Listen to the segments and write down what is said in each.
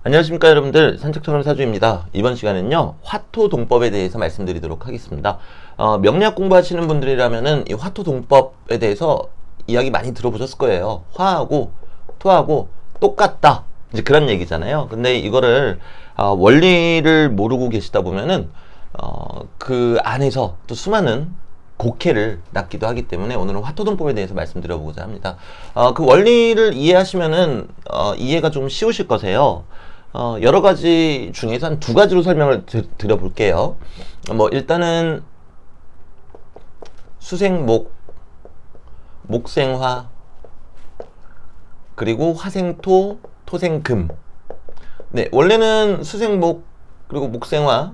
안녕하십니까 여러분들, 산책처럼 사주입니다. 이번 시간은요 화토동법에 대해서 말씀드리도록 하겠습니다. 명리학 공부하시는 분들이라면은 이 화토동법에 대해서 이야기 많이 들어보셨을 거예요. 화하고 토하고 똑같다, 이제 그런 얘기잖아요. 근데 이거를 원리를 모르고 계시다 보면은 그 안에서 또 수많은 곡해를 낳기도 하기 때문에 오늘은 화토동법에 대해서 말씀드려보고자 합니다. 그 원리를 이해하시면은 이해가 좀 쉬우실 거세요. 여러 가지 중에서 한 두 가지로 설명을 드려볼게요. 일단은 수생목, 목생화, 그리고 화생토, 토생금. 네, 원래는 수생목, 그리고 목생화,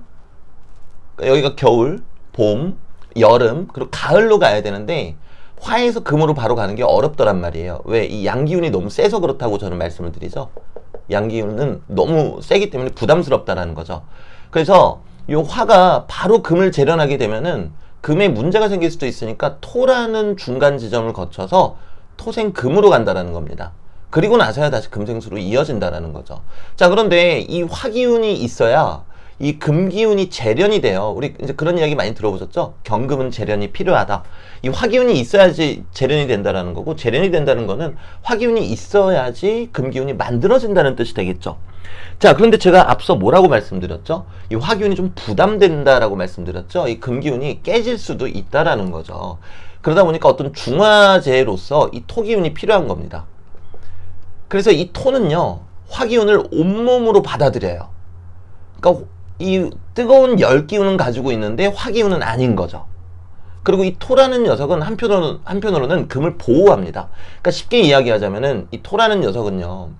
여기가 겨울, 봄, 여름, 그리고 가을로 가야 되는데 화에서 금으로 바로 가는 게 어렵더란 말이에요. 왜? 이 양기운이 너무 세서 그렇다고 저는 말씀을 드리죠. 양기운은 너무 세기 때문에 부담스럽다라는 거죠. 그래서 이 화가 바로 금을 재련하게 되면은 금에 문제가 생길 수도 있으니까 토라는 중간 지점을 거쳐서 토생금으로 간다라는 겁니다. 그리고 나서야 다시 금생수로 이어진다라는 거죠. 자, 그런데 이 화기운이 있어야 이 금기운이 재련이 돼요. 우리 이제 그런 이야기 많이 들어보셨죠? 경금은 재련이 필요하다. 이 화기운이 있어야지 재련이 된다라는 거고, 재련이 된다는 거는 화기운이 있어야지 금기운이 만들어진다는 뜻이 되겠죠. 자, 그런데 제가 앞서 뭐라고 말씀드렸죠? 이 화기운이 좀 부담된다라고 말씀드렸죠? 이 금기운이 깨질 수도 있다라는 거죠. 그러다 보니까 어떤 중화제로서 이 토기운이 필요한 겁니다. 그래서 이 토는요, 화기운을 온몸으로 받아들여요. 그러니까 이 뜨거운 열기운은 가지고 있는데 화기운은 아닌 거죠. 그리고 이 토라는 녀석은 한편으로는 금을 보호합니다. 그러니까 쉽게 이야기하자면은 이 토라는 녀석은요,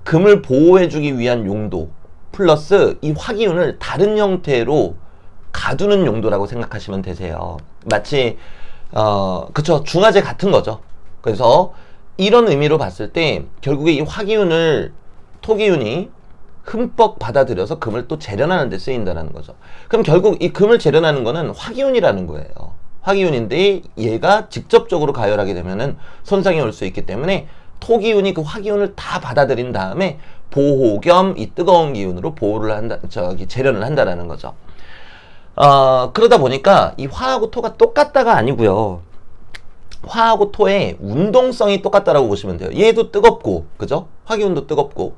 금을 보호해주기 위한 용도 플러스 이 화기운을 다른 형태로 가두는 용도라고 생각하시면 되세요. 마치 그쵸, 중화제 같은 거죠. 그래서 이런 의미로 봤을 때 결국에 이 화기운을 토기운이 흠뻑 받아들여서 금을 또 재련하는 데 쓰인다는 거죠. 그럼 결국 이 금을 재련하는 거는 화기운이라는 거예요. 화기운인데 얘가 직접적으로 가열하게 되면은 손상이 올 수 있기 때문에 토기운이 그 화기운을 다 받아들인 다음에 보호 겸 이 뜨거운 기운으로 보호를 한다, 재련을 한다라는 거죠. 그러다 보니까 이 화하고 토가 똑같다가 아니고요. 화하고 토의 운동성이 똑같다라고 보시면 돼요. 얘도 뜨겁고, 그죠? 화기운도 뜨겁고,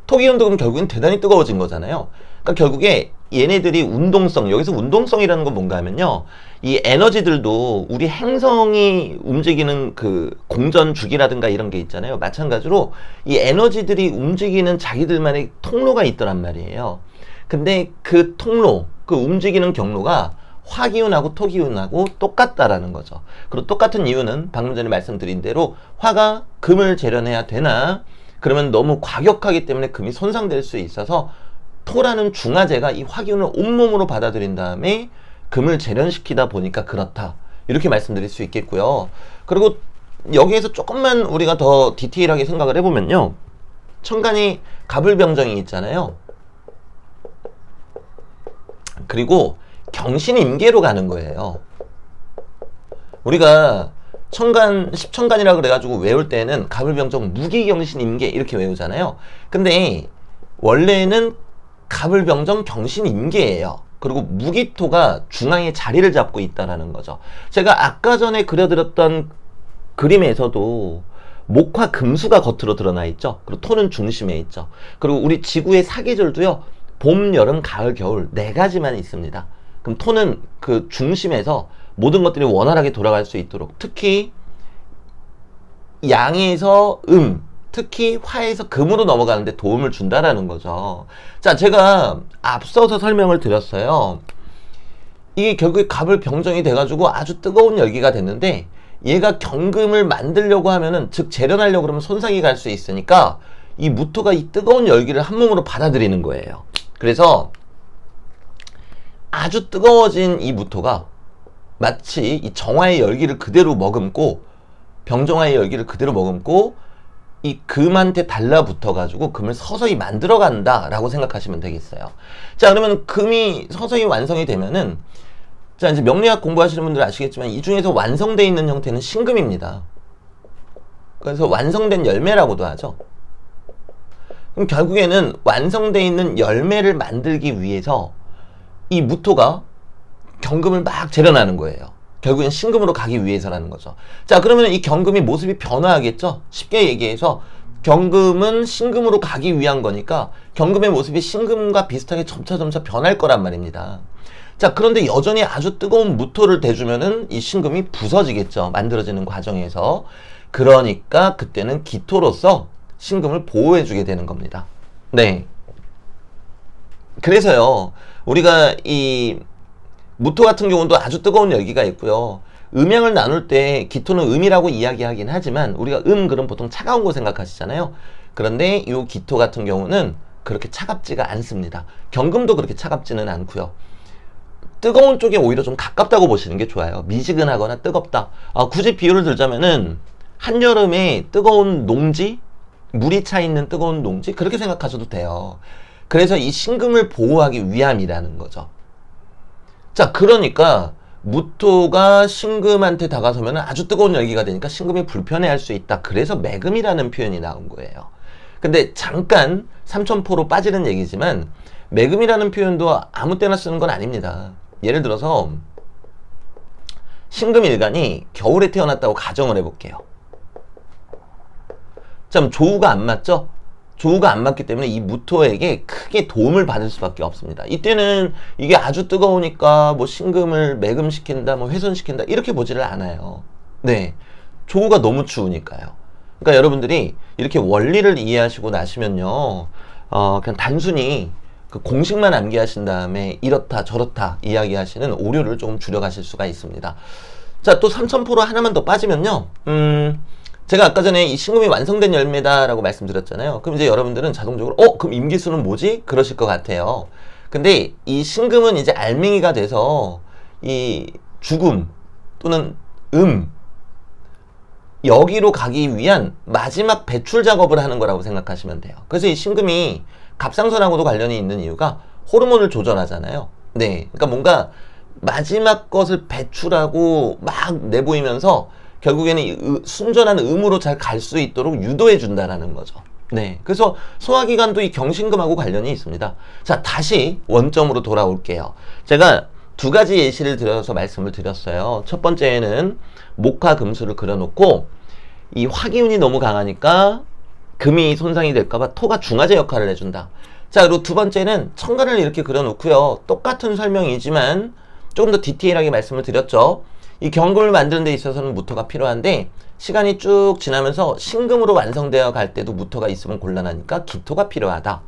토기운도 그럼 결국엔 대단히 뜨거워진 거잖아요. 그러니까 결국에 얘네들이 운동성, 여기서 운동성이라는 건 뭔가 하면요, 이 에너지들도 우리 행성이 움직이는 그 공전 주기라든가 이런 게 있잖아요. 마찬가지로 이 에너지들이 움직이는 자기들만의 통로가 있더란 말이에요. 근데 그 통로, 그 움직이는 경로가 화기운하고 토기운하고 똑같다라는 거죠. 그리고 똑같은 이유는 방금 전에 말씀드린 대로 화가 금을 재련해야 되나, 그러면 너무 과격하기 때문에 금이 손상될 수 있어서 토라는 중화제가 이 화기운을 온몸으로 받아들인 다음에 금을 재련시키다 보니까 그렇다, 이렇게 말씀드릴 수 있겠고요. 그리고 여기에서 조금만 우리가 더 디테일하게 생각을 해보면요, 천간이 갑을병정이 있잖아요. 그리고 경신임계로 가는 거예요. 우리가 천간, 십천간이라 그래가지고 외울 때는 갑을병정, 무기경신임계 이렇게 외우잖아요. 근데 원래는 갑을병정, 경신임계예요. 그리고 무기토가 중앙에 자리를 잡고 있다라는 거죠. 제가 아까 전에 그려드렸던 그림에서도 목화 금수가 겉으로 드러나 있죠. 그리고 토는 중심에 있죠. 그리고 우리 지구의 사계절도요, 봄, 여름, 가을, 겨울 4가지만 있습니다. 그럼 토는 그 중심에서 모든 것들이 원활하게 돌아갈 수 있도록, 특히 양에서 특히 화에서 금으로 넘어가는데 도움을 준다라는 거죠. 자, 제가 앞서서 설명을 드렸어요. 이게 결국에 갑을병정이 돼가지고 아주 뜨거운 열기가 됐는데, 얘가 경금을 만들려고 하면은, 즉 재련하려고 그러면 손상이 갈 수 있으니까 이 무토가 이 뜨거운 열기를 한 몸으로 받아들이는 거예요. 그래서 아주 뜨거워진 이 무토가 마치 이 정화의 열기를 그대로 머금고, 병정화의 열기를 그대로 머금고 이 금한테 달라붙어 가지고 금을 서서히 만들어 간다 라고 생각하시면 되겠어요. 자, 그러면 금이 서서히 완성이 되면은, 자, 이제 명리학 공부하시는 분들 아시겠지만 이 중에서 완성되어 있는 형태는 신금입니다. 그래서 완성된 열매라고도 하죠. 그럼 결국에는 완성되어 있는 열매를 만들기 위해서 이 무토가 경금을 막 재련하는 거예요. 결국엔 신금으로 가기 위해서라는 거죠. 자, 그러면 이 경금이 모습이 변화하겠죠? 쉽게 얘기해서 경금은 신금으로 가기 위한 거니까 경금의 모습이 신금과 비슷하게 점차 변할 거란 말입니다. 자, 그런데 여전히 아주 뜨거운 무토를 대주면은 이 신금이 부서지겠죠. 만들어지는 과정에서. 그러니까 그때는 기토로서 신금을 보호해주게 되는 겁니다. 네. 그래서요, 우리가 이 무토 같은 경우도 아주 뜨거운 열기가 있고요. 음양을 나눌 때 기토는 음이라고 이야기하긴 하지만 우리가 그럼 보통 차가운 거 생각하시잖아요. 그런데 이 기토 같은 경우는 그렇게 차갑지가 않습니다. 경금도 그렇게 차갑지는 않고요. 뜨거운 쪽에 오히려 좀 가깝다고 보시는 게 좋아요. 미지근하거나 뜨겁다. 굳이 비유를 들자면은 한여름에 뜨거운 농지, 물이 차 있는 뜨거운 농지, 그렇게 생각하셔도 돼요. 그래서 이 신금을 보호하기 위함이라는 거죠. 자, 그러니까 무토가 신금한테 다가서면 아주 뜨거운 열기가 되니까 신금이 불편해할 수 있다. 그래서 매금이라는 표현이 나온 거예요. 근데 잠깐 삼천포로 빠지는 얘기지만 매금이라는 표현도 아무 때나 쓰는 건 아닙니다. 예를 들어서 신금일간이 겨울에 태어났다고 가정을 해볼게요. 참 조우가 안 맞죠? 조우가 안 맞기 때문에 이 무토에게 크게 도움을 받을 수밖에 없습니다. 이때는 이게 아주 뜨거우니까 뭐 신금을 매금시킨다, 뭐 훼손시킨다 이렇게 보지를 않아요. 네, 조우가 너무 추우니까요. 그러니까 여러분들이 이렇게 원리를 이해하시고 나시면요, 그냥 단순히 그 공식만 암기하신 다음에 이렇다 저렇다 이야기하시는 오류를 좀 줄여가실 수가 있습니다. 자, 또 삼천포로 하나만 더 빠지면요, 제가 아까 전에 이 신금이 완성된 열매다라고 말씀드렸잖아요. 그럼 이제 여러분들은 자동적으로 그럼 임기수는 뭐지? 그러실 것 같아요. 근데 이 신금은 이제 알맹이가 돼서 이 죽음 또는 여기로 가기 위한 마지막 배출 작업을 하는 거라고 생각하시면 돼요. 그래서 이 신금이 갑상선하고도 관련이 있는 이유가 호르몬을 조절하잖아요. 네, 그러니까 뭔가 마지막 것을 배출하고 막 내보이면서 결국에는 순전한 음으로 잘 갈 수 있도록 유도해 준다라는 거죠. 네, 그래서 소화기관도 이 경신금하고 관련이 있습니다. 자, 다시 원점으로 돌아올게요. 제가 두 가지 예시를 들어서 말씀을 드렸어요. 첫 번째는 목화 금수를 그려놓고 이 화기운이 너무 강하니까 금이 손상이 될까봐 토가 중화제 역할을 해준다. 자, 그리고 두 번째는 천간을 이렇게 그려놓고요. 똑같은 설명이지만 조금 더 디테일하게 말씀을 드렸죠. 이 경금을 만드는 데 있어서는 무토가 필요한데 시간이 쭉 지나면서 신금으로 완성되어 갈 때도 무토가 있으면 곤란하니까 기토가 필요하다.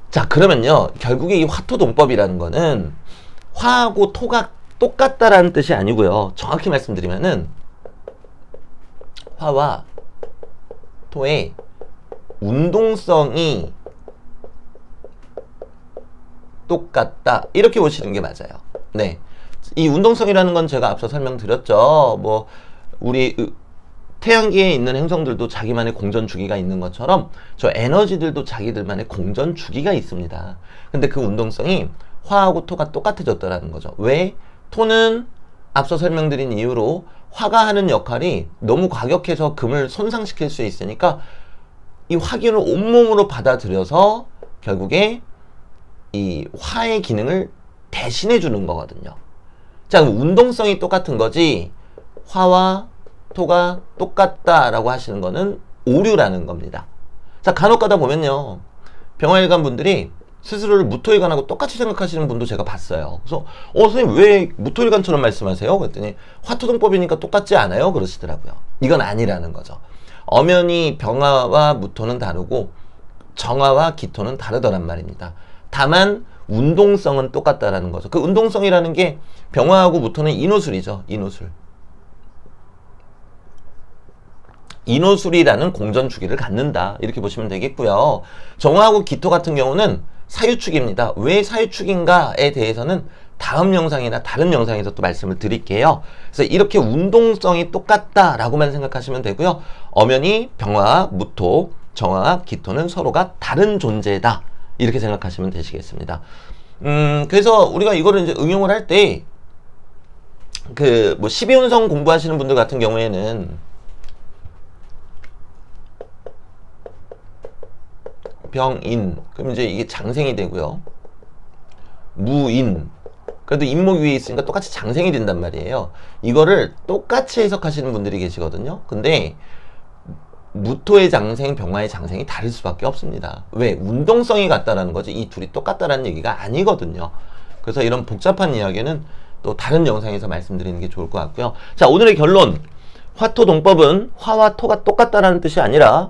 자, 그러면요, 결국에 이 화토동법이라는 거는 화하고 토가 똑같다라는 뜻이 아니고요. 정확히 말씀드리면은 화와 토의 운동성이 똑같다, 이렇게 보시는 게 맞아요. 네, 이 운동성이라는 건 제가 앞서 설명드렸죠. 뭐 우리 태양계에 있는 행성들도 자기만의 공전 주기가 있는 것처럼 저 에너지들도 자기들만의 공전 주기가 있습니다. 근데 그 운동성이 화하고 토가 똑같아졌다라는 거죠. 왜? 토는 앞서 설명드린 이유로 화가 하는 역할이 너무 과격해서 금을 손상시킬 수 있으니까 이 화기운을 온몸으로 받아들여서 결국에 이 화의 기능을 대신해 주는 거거든요. 자, 그럼 운동성이 똑같은 거지 화와 토가 똑같다라고 하시는 거는 오류라는 겁니다. 자, 간혹 가다 보면요, 병화일관 분들이 스스로를 무토일관하고 똑같이 생각하시는 분도 제가 봤어요. 그래서 선생님 왜 무토일관처럼 말씀하세요? 그랬더니 화토동법이니까 똑같지 않아요? 그러시더라고요. 이건 아니라는 거죠. 엄연히 병화와 무토는 다르고 정화와 기토는 다르더란 말입니다. 다만 운동성은 똑같다라는 거죠. 그 운동성이라는 게 병화하고 무토는 인호술이죠. 인호술이라는 공전 주기를 갖는다, 이렇게 보시면 되겠고요. 정화하고 기토 같은 경우는 사유축입니다. 왜 사유축인가에 대해서는 다음 영상이나 다른 영상에서 또 말씀을 드릴게요. 그래서 이렇게 운동성이 똑같다라고만 생각하시면 되고요. 엄연히 병화, 무토, 정화, 기토는 서로가 다른 존재다, 이렇게 생각하시면 되시겠습니다. 그래서 우리가 이거를 이제 응용을 할 때 그 뭐 12운성 공부하시는 분들 같은 경우에는 병인. 그럼 이제 이게 장생이 되고요. 무인. 그래도 인목 위에 있으니까 똑같이 장생이 된단 말이에요. 이거를 똑같이 해석하시는 분들이 계시거든요. 근데 무토의 장생, 병화의 장생이 다를 수밖에 없습니다. 왜? 운동성이 같다라는 거지 이 둘이 똑같다라는 얘기가 아니거든요. 그래서 이런 복잡한 이야기는 또 다른 영상에서 말씀드리는 게 좋을 것 같고요. 자, 오늘의 결론. 화토동법은 화와 토가 똑같다라는 뜻이 아니라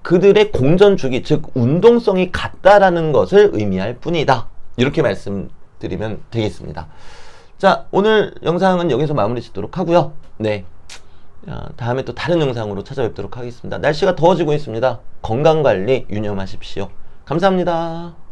그들의 공전주기, 즉 운동성이 같다라는 것을 의미할 뿐이다. 이렇게 말씀드리면 되겠습니다. 자, 오늘 영상은 여기서 마무리 짓도록 하고요. 네. 다음에 또 다른 영상으로 찾아뵙도록 하겠습니다. 날씨가 더워지고 있습니다. 건강관리 유념하십시오. 감사합니다.